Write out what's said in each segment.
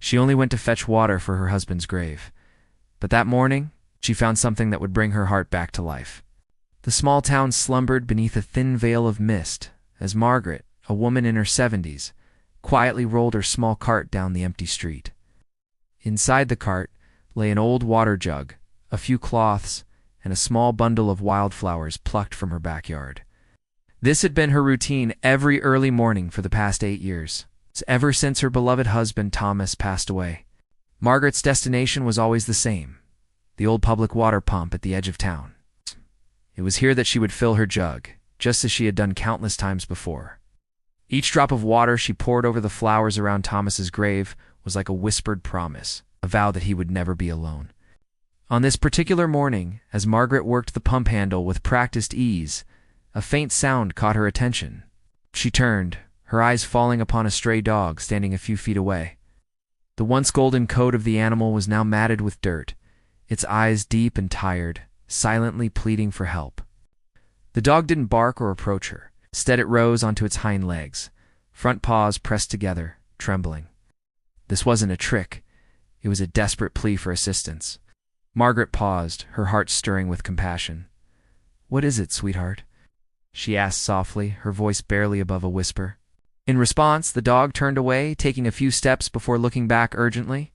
She only went to fetch water for her husband's grave. But that morning, she found something that would bring her heart back to life. The small town slumbered beneath a thin veil of mist as Margaret, a woman in her 70s, quietly rolled her small cart down the empty street. Inside the cart lay an old water jug, a few cloths, and a small bundle of wildflowers plucked from her backyard. This had been her routine every early morning for the past 8 years, ever since her beloved husband Thomas passed away. Margaret's destination was always the same, the old public water pump at the edge of town. It was here that she would fill her jug, just as she had done countless times before. Each drop of water she poured over the flowers around Thomas's grave was like a whispered promise, a vow that he would never be alone. On this particular morning, as Margaret worked the pump handle with practiced ease, a faint sound caught her attention. She turned, her eyes falling upon a stray dog standing a few feet away. The once golden coat of the animal was now matted with dirt, its eyes deep and tired, silently pleading for help. The dog didn't bark or approach her. Instead, it rose onto its hind legs, front paws pressed together, trembling. This wasn't a trick. It was a desperate plea for assistance. Margaret paused, her heart stirring with compassion. "What is it, sweetheart?" she asked softly, her voice barely above a whisper. In response, the dog turned away, taking a few steps before looking back urgently.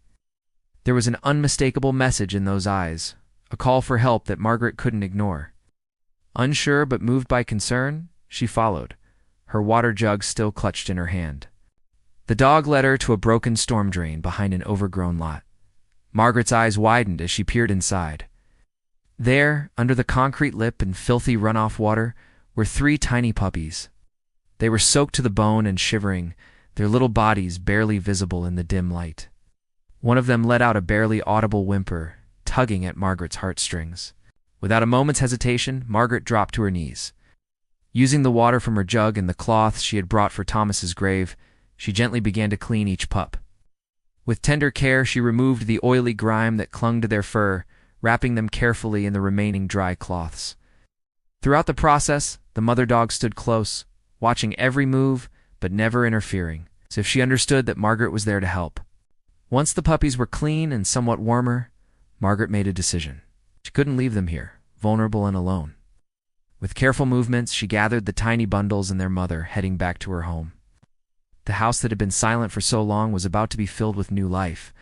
There was an unmistakable message in those eyes, a call for help that Margaret couldn't ignore. Unsure but moved by concern, she followed, her water jug still clutched in her hand. The dog led her to a broken storm drain behind an overgrown lot. Margaret's eyes widened as she peered inside. There, under the concrete lip and filthy runoff water, were 3 tiny puppies. They were soaked to the bone and shivering, their little bodies barely visible in the dim light. One of them let out a barely audible whimper, tugging at Margaret's heartstrings. Without a moment's hesitation, Margaret dropped to her knees. Using the water from her jug and the cloths she had brought for Thomas's grave, she gently began to clean each pup. With tender care, she removed the oily grime that clung to their fur, wrapping them carefully in the remaining dry cloths. Throughout the process, the mother dog stood close, watching every move, but never interfering, as if she understood that Margaret was there to help. Once the puppies were clean and somewhat warmer, Margaret made a decision. She couldn't leave them here, vulnerable and alone. With careful movements, she gathered the tiny bundles and their mother, heading back to her home. The house that had been silent for so long was about to be filled with new life.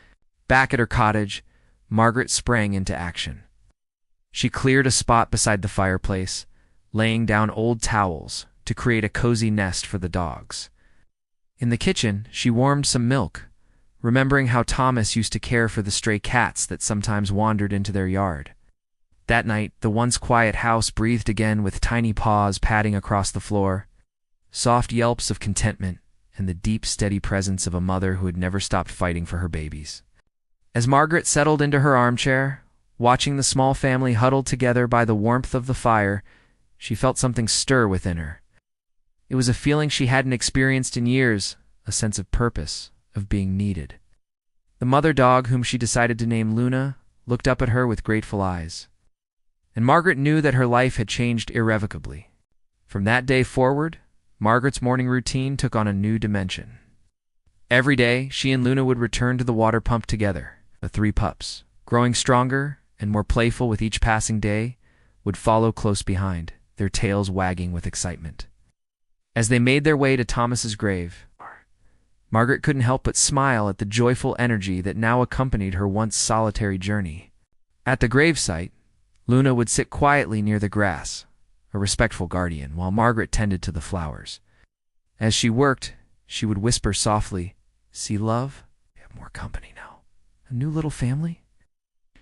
Back at her cottage, Margaret sprang into action. She cleared a spot beside the fireplace, laying down old towels to create a cozy nest for the dogs. In the kitchen, she warmed some milk, remembering how Thomas used to care for the stray cats that sometimes wandered into their yard. That night, the once quiet house breathed again with tiny paws padding across the floor, soft yelps of contentment, and the deep, steady presence of a mother who had never stopped fighting for her babies. As Margaret settled into her armchair, watching the small family huddled together by the warmth of the fire, she felt something stir within her. It was a feeling she hadn't experienced in years, a sense of purpose, of being needed. The mother dog, whom she decided to name Luna, looked up at her with grateful eyes. And Margaret knew that her life had changed irrevocably. From that day forward, Margaret's morning routine took on a new dimension. Every day, she and Luna would return to the water pump together. The 3 pups, growing stronger and more playful with each passing day, would follow close behind, their tails wagging with excitement. As they made their way to Thomas's grave, Margaret couldn't help but smile at the joyful energy that now accompanied her once solitary journey. At the gravesite, Luna would sit quietly near the grass, a respectful guardian, while Margaret tended to the flowers. As she worked, she would whisper softly, "See, love? We have more company now. A new little family?"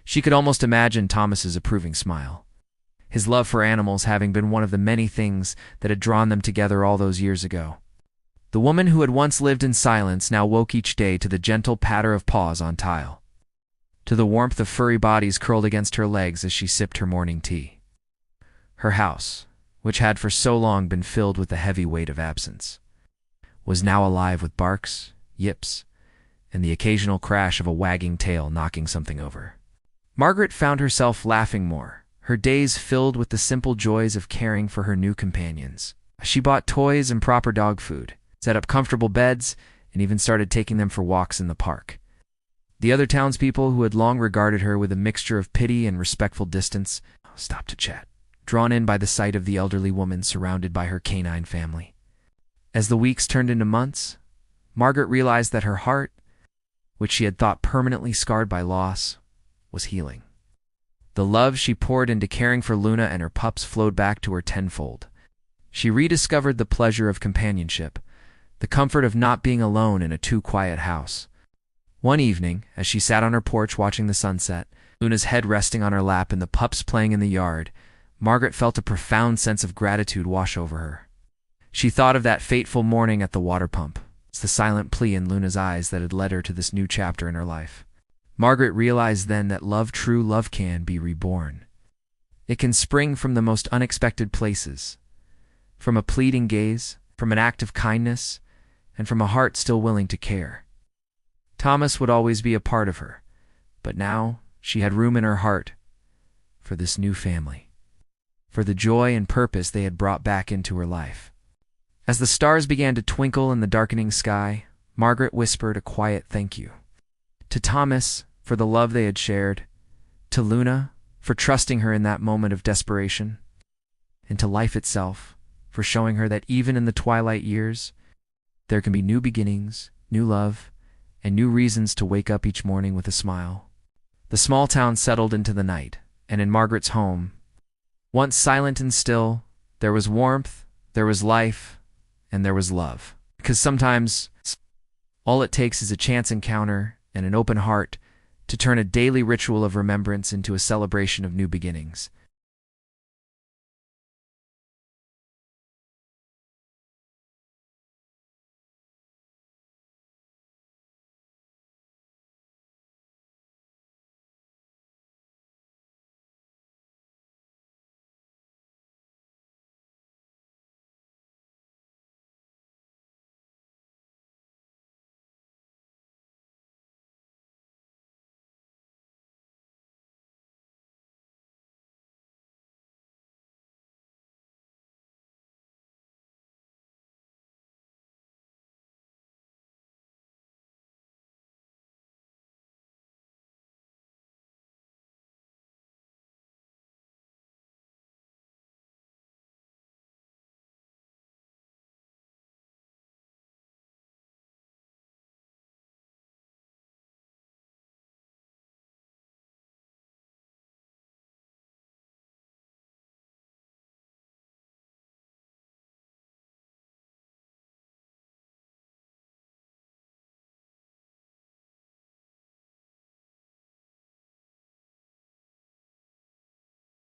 She could almost imagine Thomas's approving smile, his love for animals having been one of the many things that had drawn them together all those years ago. The woman who had once lived in silence now woke each day to the gentle patter of paws on tile, to the warmth of furry bodies curled against her legs as she sipped her morning tea. Her house, which had for so long been filled with the heavy weight of absence, was now alive with barks, yips, and the occasional crash of a wagging tail knocking something over. Margaret found herself laughing more, her days filled with the simple joys of caring for her new companions. She bought toys and proper dog food, set up comfortable beds, and even started taking them for walks in the park. The other townspeople, who had long regarded her with a mixture of pity and respectful distance, stopped to chat, drawn in by the sight of the elderly woman surrounded by her canine family. As the weeks turned into months, Margaret realized that her heart, which she had thought permanently scarred by loss, was healing. The love she poured into caring for Luna and her pups flowed back to her tenfold. She rediscovered the pleasure of companionship, the comfort of not being alone in a too-quiet house. One evening, as she sat on her porch watching the sunset, Luna's head resting on her lap and the pups playing in the yard, Margaret felt a profound sense of gratitude wash over her. She thought of that fateful morning at the water pump. It's the silent plea in Luna's eyes that had led her to this new chapter in her life. Margaret realized then that true love can be reborn. It can spring from the most unexpected places, from a pleading gaze, from an act of kindness, and from a heart still willing to care. Thomas would always be a part of her, but now she had room in her heart for this new family, for the joy and purpose they had brought back into her life. As the stars began to twinkle in the darkening sky, Margaret whispered a quiet thank you. To Thomas, for the love they had shared, to Luna, for trusting her in that moment of desperation, and to life itself, for showing her that even in the twilight years, there can be new beginnings, new love, and new reasons to wake up each morning with a smile. The small town settled into the night, and in Margaret's home, once silent and still, there was warmth, there was life, and there was love. Because sometimes all it takes is a chance encounter and an open heart to turn a daily ritual of remembrance into a celebration of new beginnings.